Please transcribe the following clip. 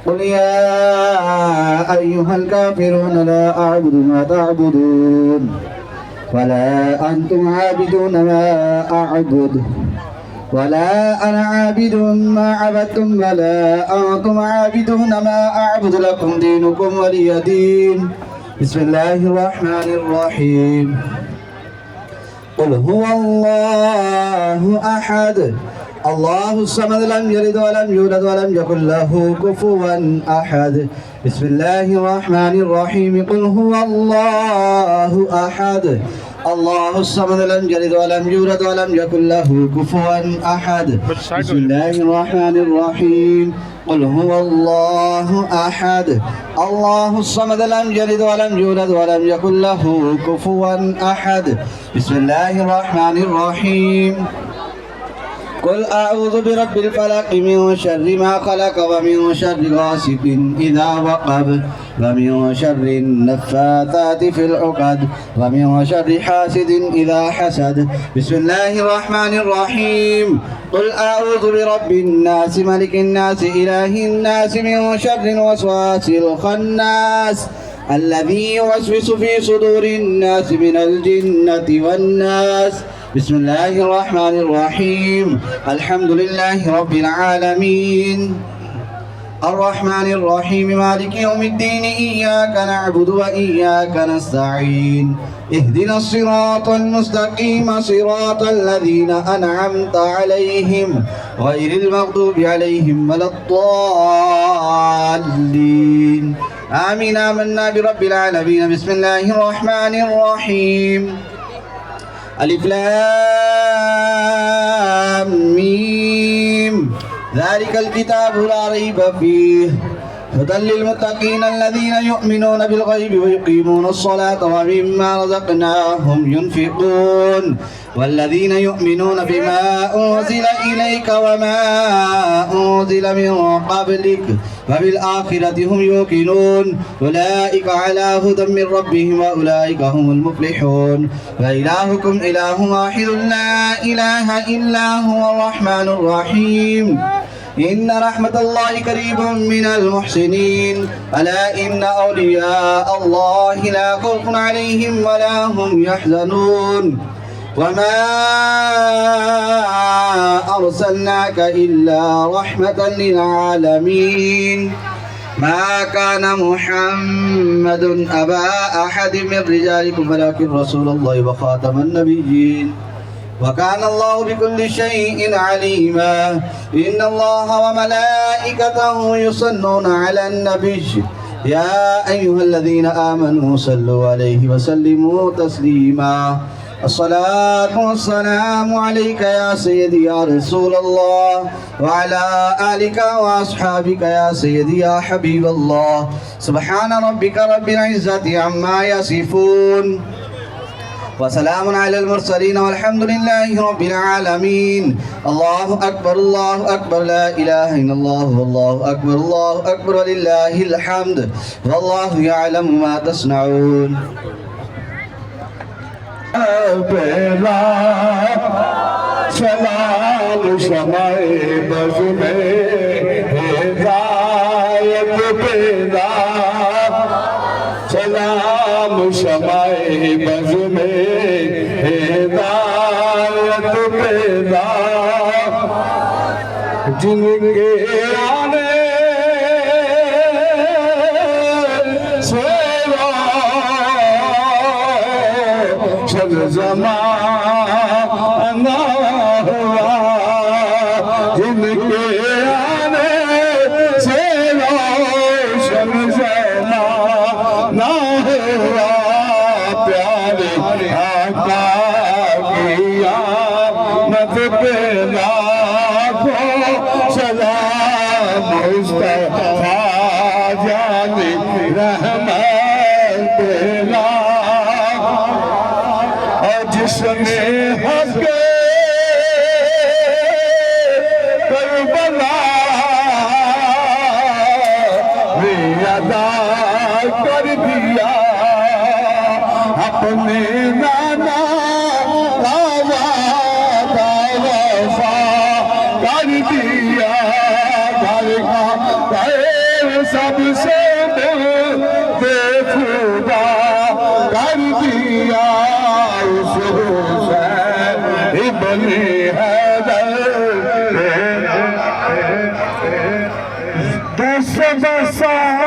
قل يا أيها الكافرون لا أعبد ما تعبدون ولا أنتم عابدون ما أعبد ولا أنا عابد ما عبدتم ولا أنتم عابدون ما أعبد لكم دينكم ولي دين. بسم الله الرحمن الرحيم. قل هو الله أحد الله الصمد لم يلد ولم يولد ولم يكن له كفوا أحد. بسم الله الرحمن الرحيم. قل هو الله أحد الله الصمد لم يلد ولم يولد ولم يكن له كفوا أحد. بسم الله الرحمن الرحيم. قل هو الله أحد الله الصمد لم يلد ولم يولد ولم يكن له كفوا أحد. بسم الله الرحمن الرحيم. قل أعوذ برب الفلق من شر ما خلق ومن شر غاسق إذا وقب ومن شر النفاثات في العقد ومن شر حاسد إذا حسد. بسم الله الرحمن الرحيم. قل أعوذ برب الناس ملك الناس إله الناس من شر الوسواس الخناس الذي يوسوس في صدور الناس من الجنة والناس. بسم الله الرحمن الرحيم. الحمد لله رب العالمين الرحمن الرحيم مالك يوم الدين إياك نعبد وإياك نستعين اهدنا الصراط المستقيم صراط الذين أنعمت عليهم غير المغضوب عليهم ولا الضالين آمين. آمنا برب العالمين. بسم الله الرحمن الرحيم. ألف لام ميم ذلك الكتاب لا ريب فيه هدى للمتقين الذين يؤمنون بالغيب ويقيمون الصلاة ومما رزقناهم ينفقون والذين يؤمنون بما أنزل إليك وما أنزل من قبلك وبالآخرة هم يوقنون أولئك على هدى من ربهم وأولئك هم المفلحون. وإلهكم إله واحد لا إله إلا هو الرحمن الرحيم. إن رحمة الله قريب من المحسنين. ألا إن أولياء الله لا خوف عليهم ولا هم يحزنون. وما أرسلناك إلا رحمة للعالمين. ما كان محمد أبا أحد من رجالكم ولكن رسول الله وخاتم النبيين وكان الله بكل شيء عليما. إن الله وملائكته يصلون على النبي يا أيها الذين آمنوا صلوا عليه وسلموا تسليما. الصلاة والسلام عليك يا سيدي يا رسول الله وعلى آلك وأصحابك يا سيدي يا حبيب الله. سبحان ربك رب العزة عما يصفون وسلام على المرسلين والحمد لله رب العالمين. الله أكبر الله أكبر لا إله إلا الله والله أكبر الله أكبر ولله الحمد والله يعلم ما تصنعون. बेला सलाम शमाए बज़ में हिदायत बेला सलाम शमाए बज़ में हिदायत बेला जिनके आने ज़माना हुआ जिनके आने से रोशन ज़माना हुआ प्यारे आका की आमद पे लाखों सलाम मुस्तफा जाने रहमत बेला जिसने हक करबला में अदा कर दिया अपने नाना वादा वफा कर दिया घर का सबसे बेखुदा कर दिया उस हुसैन इब्ने हैदर दस बसा